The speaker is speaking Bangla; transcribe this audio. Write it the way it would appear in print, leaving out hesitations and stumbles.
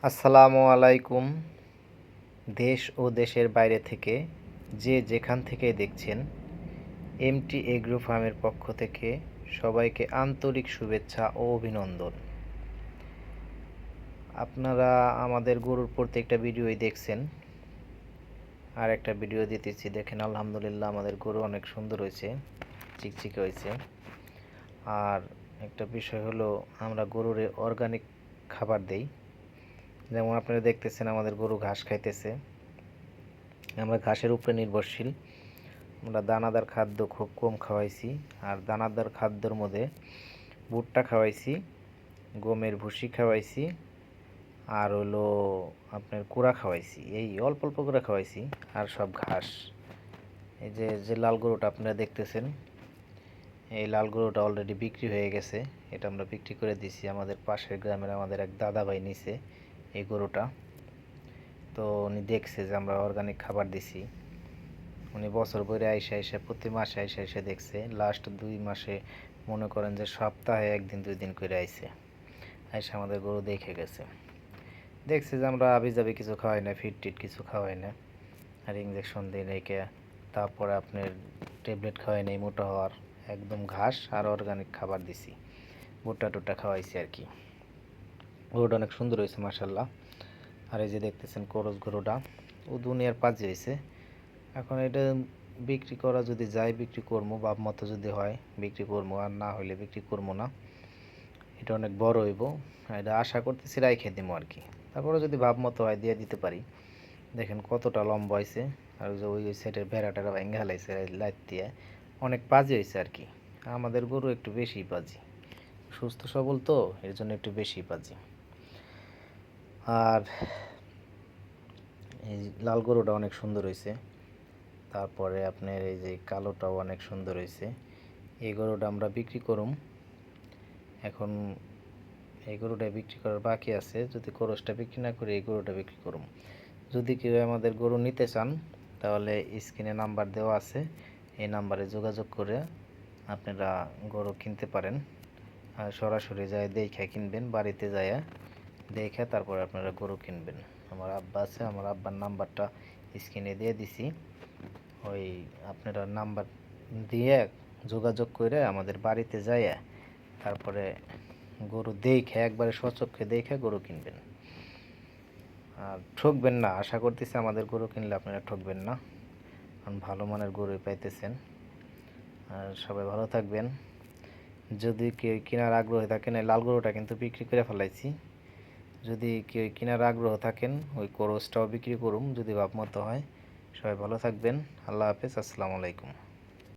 আসসালামু আলাইকুম। দেশ ও দেশের বাইরে থেকে যে যেখান থেকে দেখছেন, এমটি এগ্রো ফার্মের পক্ষ থেকে সবাইকে আন্তরিক শুভেচ্ছা ও অভিনন্দন। আপনারা আমাদের গরুর প্রত্যেকটা ভিডিওই দেখছেন, আর একটা ভিডিও দিতেছি, দেখেন আলহামদুলিল্লাহ আমাদের গরু অনেক সুন্দর হয়েছে, চিকচিকে হয়েছে। আর একটা বিষয় হলো, আমরা গরুরে অর্গানিক খাবার দেই। যেমন আপনারা দেখতেছেন আমাদের গরু ঘাস খাইতেছে, আমরা ঘাসের উপরে নির্ভরশীল। আমরা দানাদার খাদ্য খুব কম খাওয়াইছি, আর দানাদার খাদ্যর মধ্যে ভুট্টা খাওয়াইছি, গমের ভুসি খাওয়াইছি, আর হলো আপনার কুড়া খাওয়াইছি। এই অল্প অল্প করে খাওয়াইছি, আর সব ঘাস। এই যে যে লাল গরুটা আপনারা দেখতেছেন, এই লাল গরুটা অলরেডি বিক্রি হয়ে গেছে। এটা আমরা বিক্রি করে দিছি। আমাদের পাশের গ্রামের আমাদের এক দাদা ভাই নিছে এই গরুটা। তো উনি দেখছে যে আমরা অর্গানিক খাবার দিছি। উনি বছর ভরে আইসা প্রতি মাসে আইসা দেখছে। লাস্ট 2 মাসে মনে করেন যে সপ্তাহে 1 দিন 2 দিন করে আইসা আমাদের গরু দেখে গেছে। দেখছে যে আমরা আবিজাবি কিছু খাওয়াই না, ফিট টিট কিছু খাওয়াই না, আর ইঞ্জেকশন দিয়ে রেখে, তারপরে আপনার ট্যাবলেট খাওয়াই নেই মোটা হওয়ার। একদম ঘাস আর অর্গানিক খাবার দিছি, ভুট্টা টুট্টা খাওয়াইছি আর কি। গরুটা অনেক সুন্দর হয়েছে মাশাল্লাহ। আর এই যে দেখতেছেন করজ গরুটা, ও দুনিয়ার পাজি হয়েছে। এখন এটা বিক্রি করা যদি যায় বিক্রি করবো, বাপ মতো যদি হয় বিক্রি করবো, আর না হইলে বিক্রি করবো না। এটা অনেক বড় হইব, এটা আশা করতেছি রাইখে দিব আর কি। তারপরে যদি ভাব মতো হয় দিয়ে দিতে পারি। দেখেন কতটা লম্বা হয়েছে, আর যে ওই সাইডের ভেড়াটারা ভেঙে হালাইছে লাইট দিয়ে। অনেক পাজি হয়েছে আর কি। আমাদের গরু একটু বেশি পাজি, সুস্থ সবল তো, এর জন্য একটু বেশি পাজি। আর এই লাল গরুটা অনেক সুন্দর হয়েছে। তারপরে আপনার এই যে কালোটাও অনেক সুন্দর হয়েছে। এই গরুটা আমরা বিক্রি করুম এখন। এই গরুটা বিক্রি করার বাকি আছে, যদি খরচটা বিক্রি না করে এই গরুটা বিক্রি করুম। যদি কেউ আমাদের গরু নিতে চান, তাহলে স্ক্রিনে নাম্বার দেওয়া আছে, এই নাম্বারে যোগাযোগ করে আপনারা গরু কিনতে পারেন। আর সরাসরি যায় দেখে কিনবেন, বাড়িতে যায় দেখে তারপরে আপনারা গরু কিনবেন। আমার আব্বা আছে, আমার আব্বার নাম্বারটা স্ক্রিনে দিয়ে দিছি। ওই আপনারা নাম্বার দিয়ে যোগাযোগ করে আমাদের বাড়িতে যায় তারপরে গরু দেখে, একবারে স্বচক্ষে দেখে গরু কিনবেন। আর ঠকবেন না, আশা করতেছি আমাদের গরু কিনলে আপনারা ঠকবেন না, কারণ ভালো মানের গরুই পাইতেছেন। আর সবাই ভালো থাকবেন। যদি কেউ কেনার আগ্রহ থাকেন, এই লাল গরুটা কিন্তু বিক্রি করে ফেলাইছি। যদি কেউ কেনার আগ্রহ থাকেন, ওই করসটাও বিক্রি করুম যদি ভাব মতো হয়। সবাই ভালো থাকবেন। আল্লাহ হাফেজ, আসসালামু আলাইকুম।